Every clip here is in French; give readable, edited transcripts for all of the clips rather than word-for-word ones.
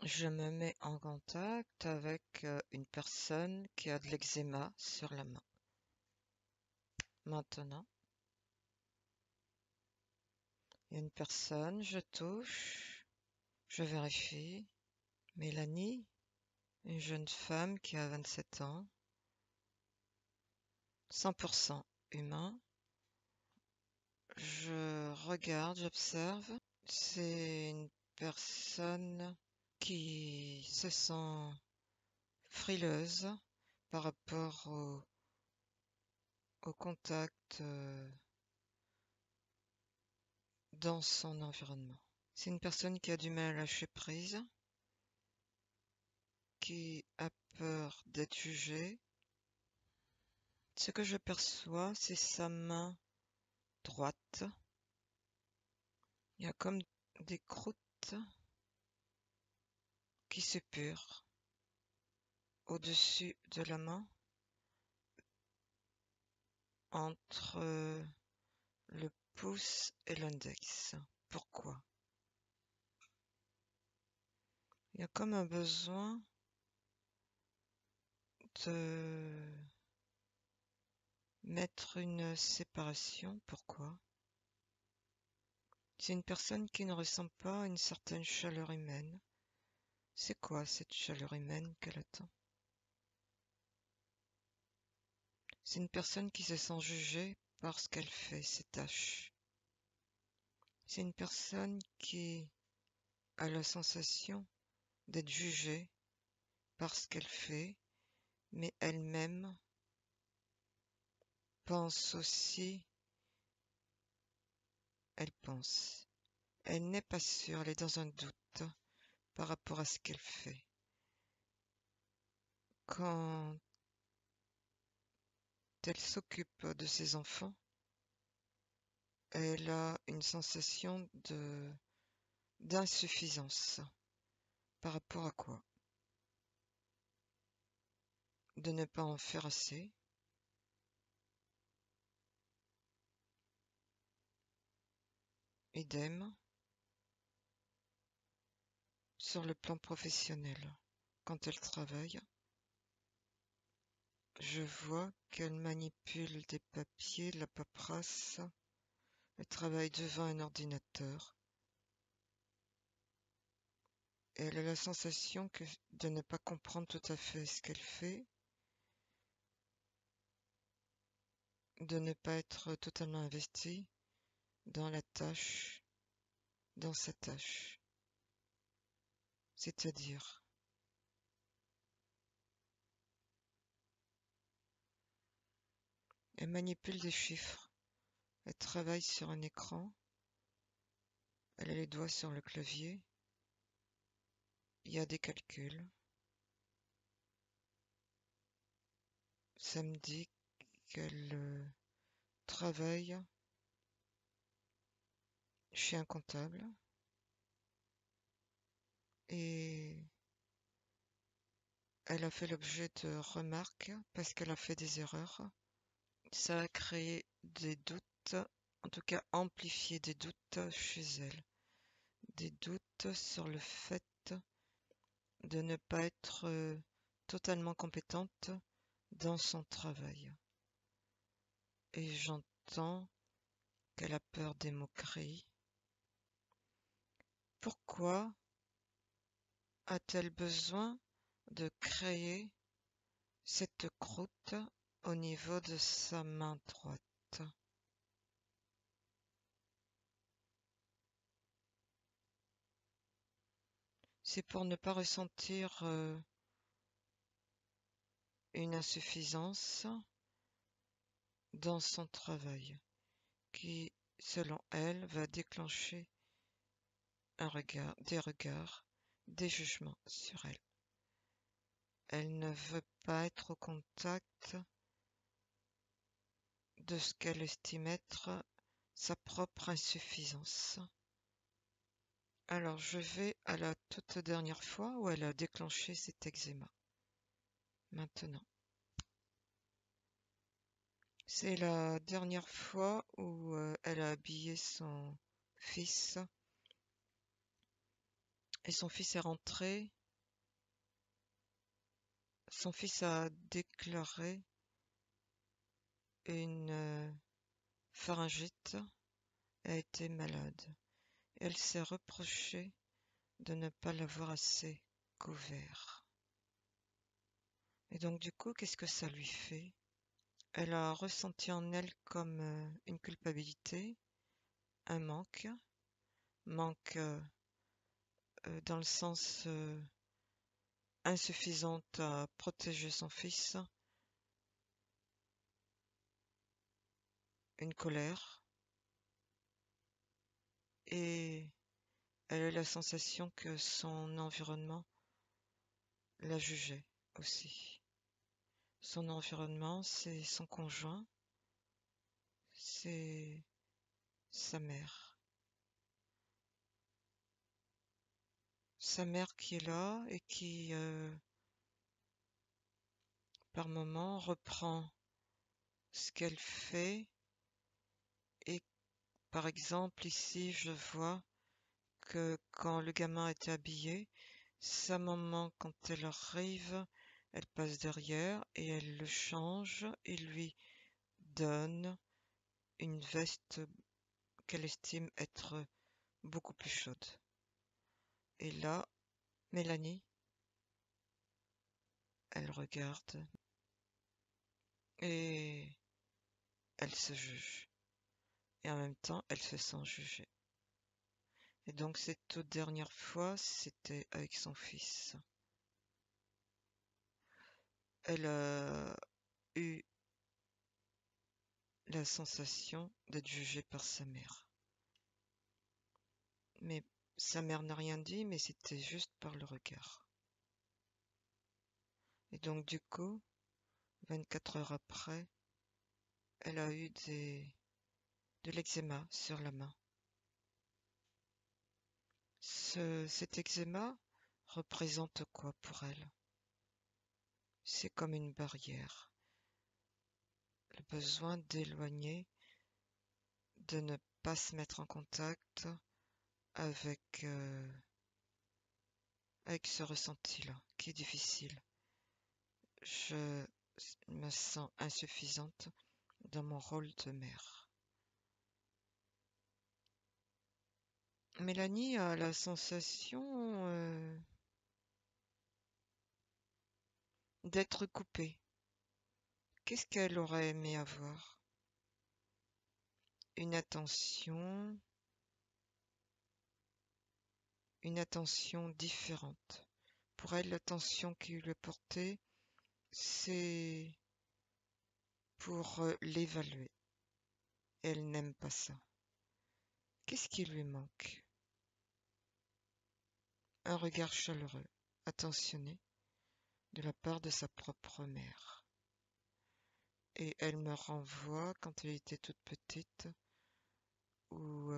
Je me mets en contact avec une personne qui a de l'eczéma sur la main. Maintenant, il y a une personne, je touche, je vérifie. Mélanie, une jeune femme qui a 27 ans, 100% humain. Je regarde, j'observe. C'est une personne qui se sent frileuse par rapport au contact dans son environnement. C'est une personne qui a du mal à lâcher prise, qui a peur d'être jugée. Ce que je perçois, c'est sa main droite. Il y a comme des croûtes qui suppurent au-dessus de la main, entre le pouce et l'index. Pourquoi? Il y a comme un besoin de mettre une séparation. Pourquoi? C'est une personne qui ne ressent pas une certaine chaleur humaine. C'est quoi cette chaleur humaine qu'elle attend? C'est une personne qui se sent jugée parce qu'elle fait ses tâches. C'est une personne qui a la sensation d'être jugée parce qu'elle fait, mais elle-même pense aussi, elle pense. Elle n'est pas sûre, elle est dans un doute par rapport à ce qu'elle fait. Quand elle s'occupe de ses enfants, elle a une sensation d'insuffisance. Par rapport à quoi? De ne pas en faire assez. Idem sur le plan professionnel. Quand elle travaille, je vois qu'elle manipule des papiers, de la paperasse. Elle travaille devant un ordinateur. Et elle a la sensation de ne pas comprendre tout à fait ce qu'elle fait, de ne pas être totalement investie dans la tâche, dans sa tâche. C'est-à-dire, elle manipule des chiffres. Elle travaille sur un écran. Elle a les doigts sur le clavier. Il y a des calculs. Ça me dit qu'elle travaille chez un comptable et elle a fait l'objet de remarques parce qu'elle a fait des erreurs. Ça a créé des doutes, en tout cas amplifié des doutes chez elle. Des doutes sur le fait de ne pas être totalement compétente dans son travail. Et j'entends qu'elle a peur des moqueries. Pourquoi a-t-elle besoin de créer cette croûte au niveau de sa main droite? C'est pour ne pas ressentir une insuffisance dans son travail qui, selon elle, va déclencher un regard, des jugements sur elle. Elle ne veut pas être au contact de ce qu'elle estime être sa propre insuffisance. Alors je vais à la toute dernière fois où elle a déclenché cet eczéma. Maintenant. C'est la dernière fois où elle a habillé son fils Et son fils est rentré. Son fils a déclaré une pharyngite et a été malade. Elle s'est reproché de ne pas l'avoir assez couvert. Et donc du coup, qu'est-ce que ça lui fait? Elle a ressenti en elle comme une culpabilité, un manque dans le sens insuffisante à protéger son fils, une colère, et elle a eu la sensation que son environnement la jugeait aussi. Son environnement, c'est son conjoint, c'est sa mère. Sa mère qui est là et qui, par moment, reprend ce qu'elle fait. Et par exemple, ici, je vois que quand le gamin était habillé, sa maman, quand elle arrive, elle passe derrière et elle le change et lui donne une veste qu'elle estime être beaucoup plus chaude. Et là, Mélanie, elle regarde et elle se juge. Et en même temps, elle se sent jugée. Et donc cette toute dernière fois, c'était avec son fils. Elle a eu la sensation d'être jugée par sa mère. Mais sa mère n'a rien dit, mais c'était juste par le regard. Et donc du coup, 24 heures après, elle a eu de l'eczéma sur la main. Cet eczéma représente quoi pour elle? C'est comme une barrière, le besoin d'éloigner, de ne pas se mettre en contact avec, avec ce ressenti-là, qui est difficile. Je me sens insuffisante dans mon rôle de mère. Mélanie a la sensation d'être coupée. Qu'est-ce qu'elle aurait aimé avoir? Une attention différente. Pour elle, l'attention qui lui est portée, c'est pour l'évaluer. Elle n'aime pas ça. Qu'est-ce qui lui manque? Un regard chaleureux, attentionné, de la part de sa propre mère. Et elle me renvoie quand elle était toute petite, où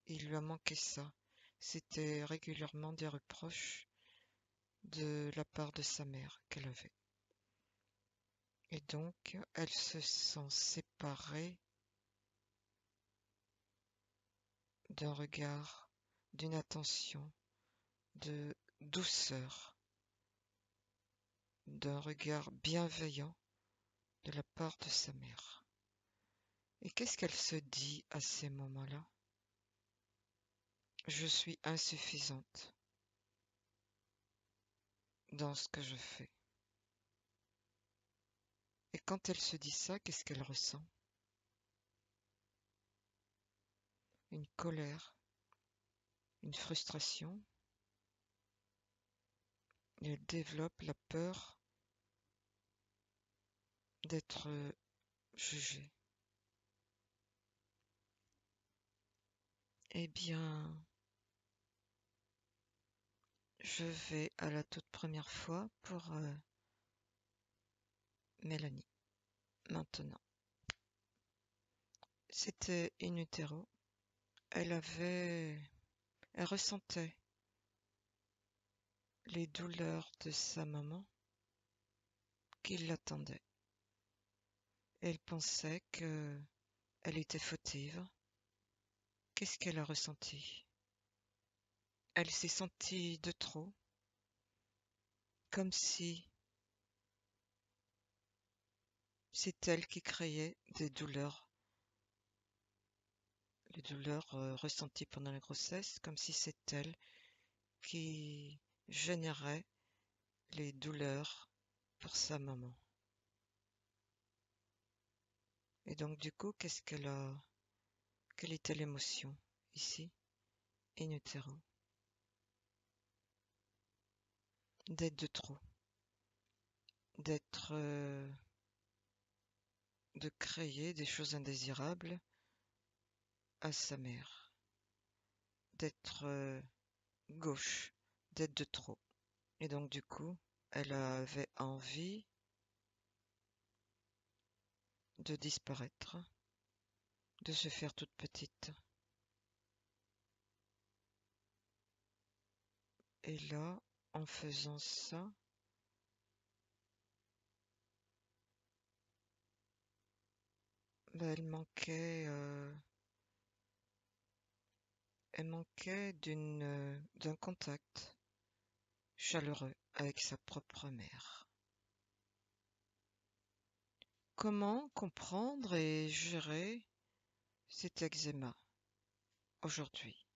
il lui a manqué ça. C'était régulièrement des reproches de la part de sa mère qu'elle avait. Et donc, elle se sent séparée d'un regard, d'une attention, de douceur, d'un regard bienveillant de la part de sa mère. Et qu'est-ce qu'elle se dit à ces moments-là? Je suis insuffisante dans ce que je fais. Et quand elle se dit ça, qu'est-ce qu'elle ressent? Une colère, une frustration. Et elle développe la peur d'être jugée. Eh bien, je vais à la toute première fois pour Mélanie, maintenant. C'était in utero. Elle ressentait les douleurs de sa maman qui l'attendait. Elle pensait que elle était fautive. Qu'est-ce qu'elle a ressenti? Elle s'est sentie de trop, comme si c'est elle qui créait les douleurs ressenties pendant la grossesse, comme si c'est elle qui générait les douleurs pour sa maman. Et donc du coup, quelle était l'émotion ici, in utero? D'être de trop, d'être, de créer des choses indésirables à sa mère, d'être gauche, d'être de trop. Et donc du coup, elle avait envie de disparaître, de se faire toute petite. Et là, en faisant ça, bah, elle manquait d'un contact chaleureux avec sa propre mère. Comment comprendre et gérer cet eczéma aujourd'hui?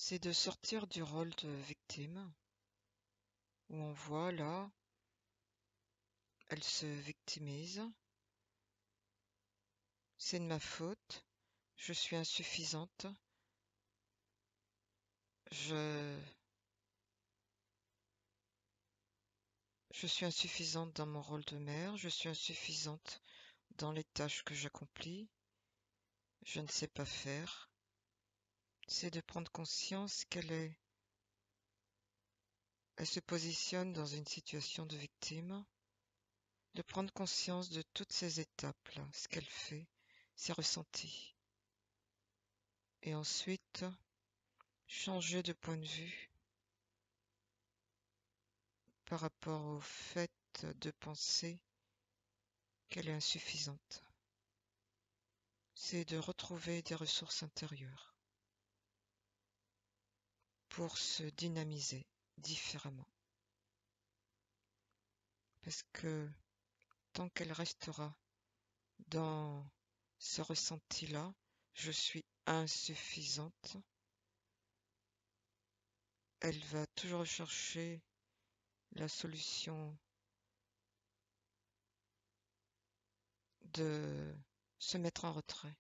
C'est de sortir du rôle de victime, où on voit là, elle se victimise. C'est de ma faute, je suis insuffisante, je, je suis insuffisante dans mon rôle de mère, je suis insuffisante dans les tâches que j'accomplis, je ne sais pas faire. C'est de prendre conscience elle se positionne dans une situation de victime, de prendre conscience de toutes ces étapes-là, ce qu'elle fait, ses ressentis, et ensuite changer de point de vue par rapport au fait de penser qu'elle est insuffisante. C'est de retrouver des ressources intérieures pour se dynamiser différemment. Parce que tant qu'elle restera dans ce ressenti-là, je suis insuffisante, elle va toujours chercher la solution de se mettre en retrait.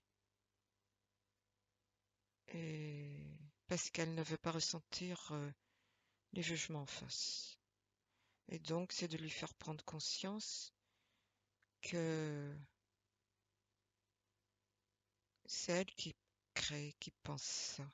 Et parce qu'elle ne veut pas ressentir les jugements en face. Et donc, c'est de lui faire prendre conscience que c'est elle qui crée, qui pense ça.